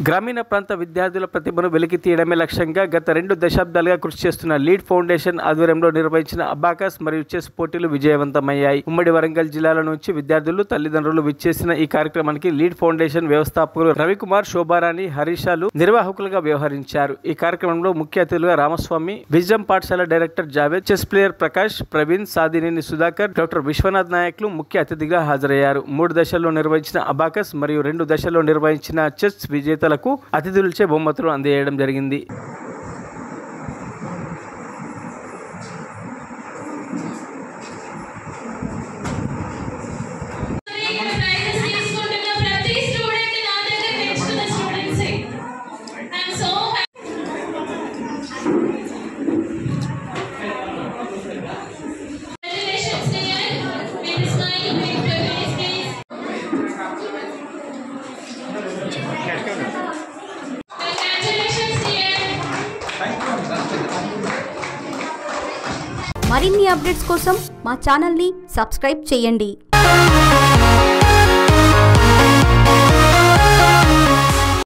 గ్రామీణ ప్రాంత విద్యార్థుల ప్రతిభను వెలికి తీయడమే లక్ష్యంగా గత 2 దశాబ్దాలుగా కృషి చేస్తున్న లీడ్ ఫౌండేషన్ ఆధ్వర్యంలో నిర్వహించిన అబాకస్ మరియు చెస్ పోటీలు విజయవంతమయ్యాయి. ఉమ్మడి వరంగల్ జిల్లాల నుంచి విద్యార్థులు, తల్లిదండ్రులు విచ్చేసిన ఈ కార్యక్రమానికి లీడ్ ఫౌండేషన్ వ్యవస్థాపకులు రవికుమార్, శోభారాణి, హరీషాలు నిర్వాహకులుగా వ్యవహరించారు. ఈ కార్యక్రమంలో ముఖ్య అతిథులుగా రామస్వామి, విజ్డమ్ పాఠశాల director Javed, chess player Prakash, Praveen, Sadineni Sudhakar, doctor Vishwanath నాయక్లు ముఖ్య అతిథిగా హాజరయ్యారు. 3 దశల్లో నిర్వహించిన అబాకస్ మరియు 2 దశల్లో నిర్వహించిన చెస్ విజేతలకు అతిథులచే బహుమతులు అందజేయడం జరిగింది. మరిన్ని అప్డేట్స్ కోసం మా ఛానల్ని సబ్స్క్రైబ్ చేయండి.